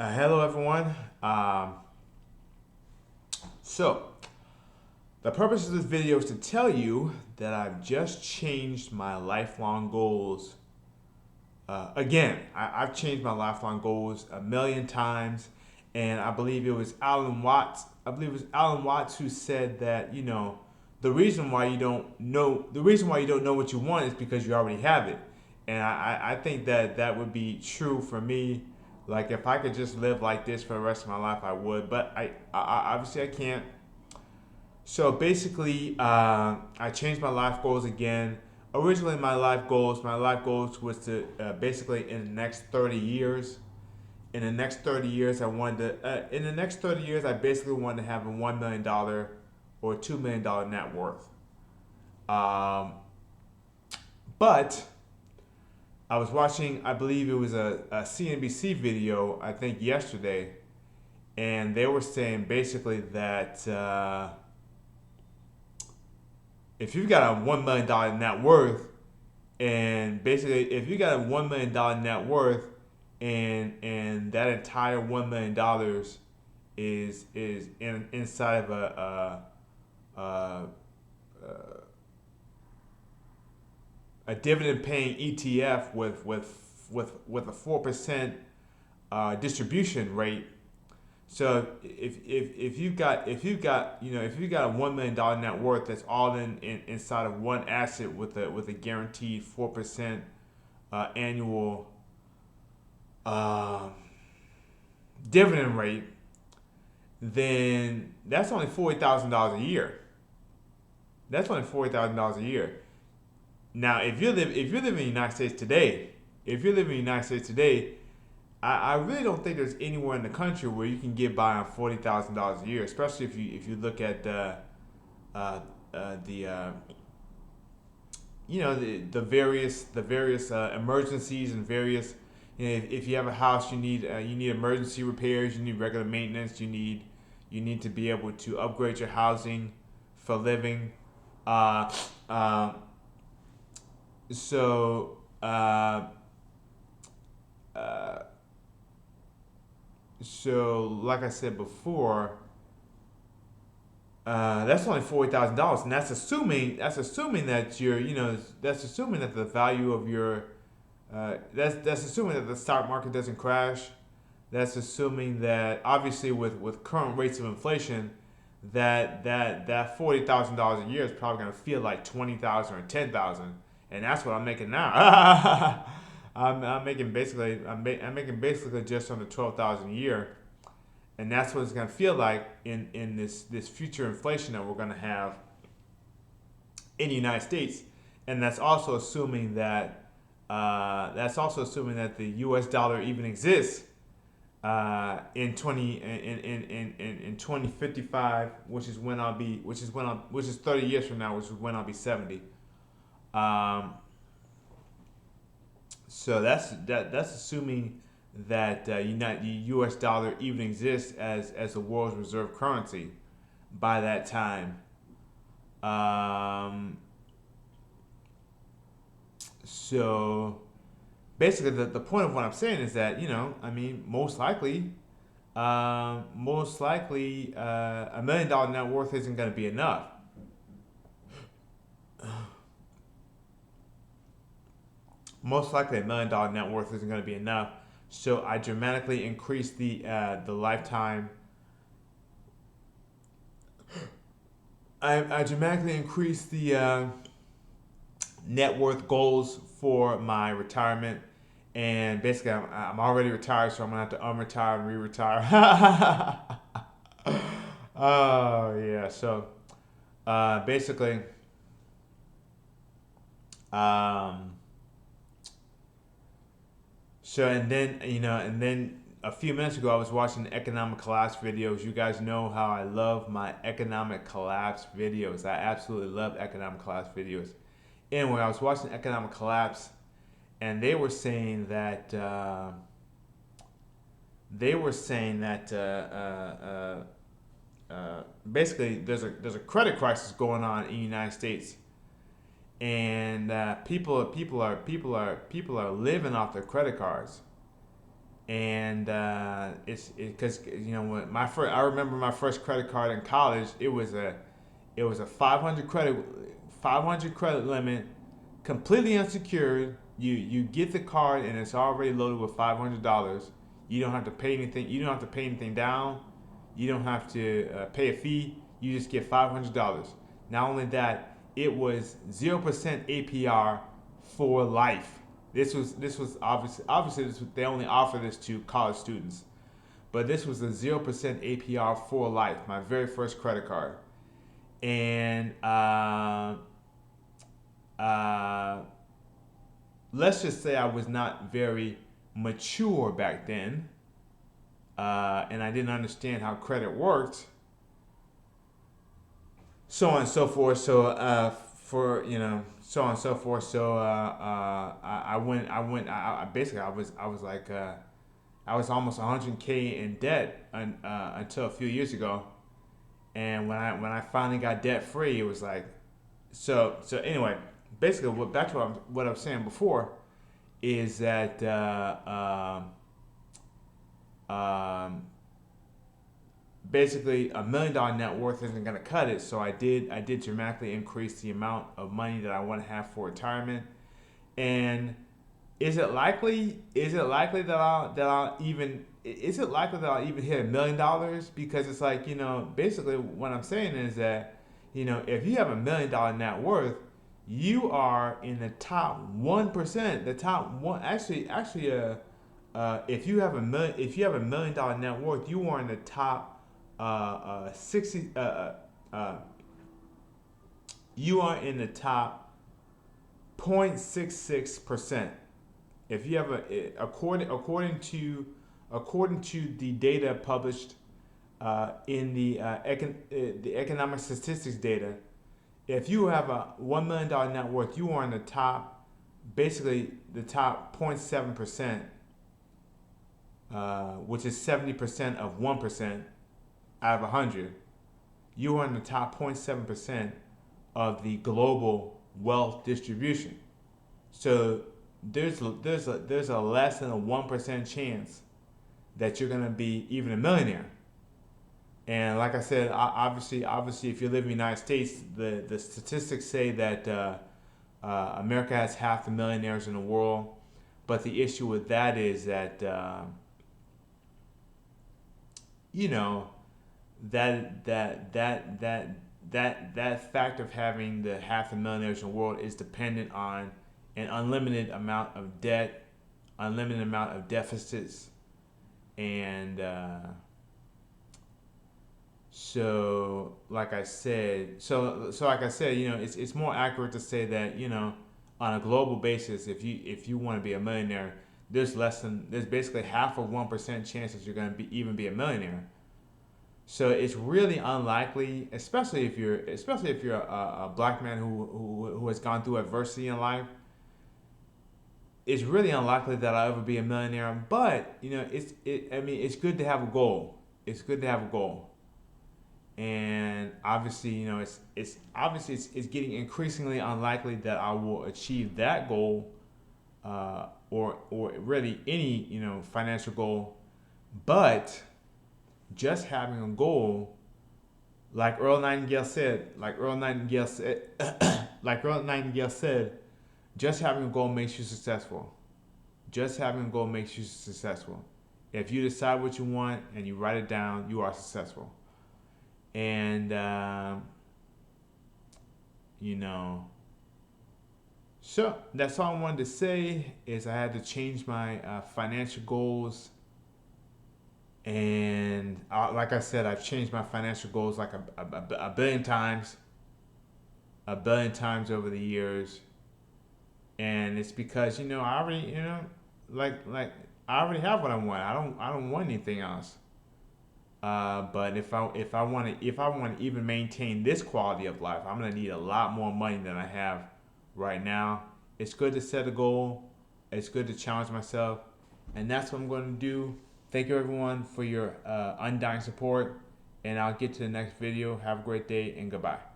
Hello, everyone. So, the purpose of this video is to tell you that I've just changed my lifelong goals. Again, I've changed my lifelong goals a million times, and I believe it was Alan Watts. I believe it was Alan Watts who said that the reason why you don't know what you want is because you already have it, and I think that that would be true for me. Like if I could just live like this for the rest of my life, I would. But I obviously I can't. So basically, I changed my life goals again. Originally, my life goals was to basically in the next 30 years. In the next 30 years, in the next 30 years, I basically wanted to have a $1 million or $2 million net worth. Um, but I was watching, I believe it was a CNBC video, I think yesterday, and they were saying basically that if you've got a $1 million net worth, and basically if you got a $1 million net worth, and that entire $1 million is inside of a a dividend paying ETF with a 4% distribution rate. So if you've got a $1 million net worth that's all inside of one asset with a guaranteed 4% annual uh, dividend rate, then that's only $40,000 a year. That's only $40,000 a year. Now, if you live in the United States today, if you live in the United States today, I really don't think there's anywhere in the country where you can get by on $40,000 a year, especially if you look at the the various emergencies and various, if you have a house, you need emergency repairs, you need regular maintenance, you need to be able to upgrade your housing for living. Uh, uh, so uh, uh, so like I said before, that's only $40,000, and that's assuming that that's assuming that the value of your that's assuming that the stock market doesn't crash. That's assuming that obviously with current rates of inflation, that $40,000 a year is probably going to feel like 20,000 or 10,000, and that's what I'm making now. I'm making basically I'm making basically just under 12,000 a year, and that's what it's going to feel like in this future inflation that we're going to have in the United States, and that's also assuming that the U.S. dollar even exists in 2055, which is 30 years from now, which is when I'll be 70. Um, so that's assuming that the U.S. dollar even exists as the world's reserve currency by that time. Um, so basically, the point of what I'm saying is that I mean, a $1 million net worth isn't going to be enough. Most likely, $1 million net worth isn't going to be enough. So I dramatically increased the lifetime. I dramatically increased the net worth goals for my retirement, and basically I'm already retired, so I'm gonna have to unretire and re-retire. Oh yeah, so basically, um, so and then a few minutes ago I was watching the economic collapse videos. You guys know how I love my economic collapse videos. I absolutely love economic collapse videos. Anyway, I was watching economic collapse, and they were saying that basically there's a credit crisis going on in the United States, and people are living off their credit cards, and it's because when I remember my first credit card in college. It was a 500 credit limit, completely unsecured. You get the card and it's already loaded with $500. You don't have to pay anything. You don't have to pay anything down. You don't have to pay a fee. You just get $500. Not only that, it was 0% APR for life. This was obviously they only offer this to college students, but this was a 0% APR for life. My very first credit card, and let's just say I was not very mature back then, and I didn't understand how credit worked, so on and so forth. So so on and so forth. So basically I was like I was almost 100K in debt until a few years ago, and when I finally got debt free, it was like so anyway. Basically, back to what I was saying before is that basically $1 million net worth isn't going to cut it. So I did dramatically increase the amount of money that I want to have for retirement. And is it likely that I'll even hit $1 million? Because it's like, basically what I'm saying is that, if you have $1 million net worth, you are in the top 1%. The top one, actually, if you have $1 million net worth, you are in the top 60. You are in the top 0.66%. If you have according to the data published in the economic statistics data, if you have a $1 million net worth, you are in the top, basically the top 0.7%, which is 70% of 1% out of 100. You are in the top 0.7% of the global wealth distribution. So there's a less than a 1% chance that you're gonna be even a millionaire. And like I said, obviously, if you live in the United States, the statistics say that America has half the millionaires in the world. But the issue with that is that that fact of having the half the millionaires in the world is dependent on an unlimited amount of debt, unlimited amount of deficits, and so like I said, it's more accurate to say that on a global basis, if you want to be a millionaire, there's basically half of 1% chance that you're going to be a millionaire. So it's really unlikely, especially if you're a black man who has gone through adversity in life. It's really unlikely that I'll ever be a millionaire. But it's good to have a goal. It's good to have a goal. And obviously, it's getting increasingly unlikely that I will achieve that goal, or really any financial goal. But just having a goal, like Earl Nightingale said, just having a goal makes you successful. Just having a goal makes you successful. If you decide what you want and you write it down, you are successful. And so that's all I wanted to say. Is I had to change my financial goals, and like I said, I've changed my financial goals like a billion times over the years, and it's because I already I already have what I want. I don't want anything else. But if I want to even maintain this quality of life, I'm gonna need a lot more money than I have right now. It's good to set a goal. It's good to challenge myself, and that's what I'm going to do. Thank you everyone for your undying support, and I'll get to the next video. Have a great day and goodbye.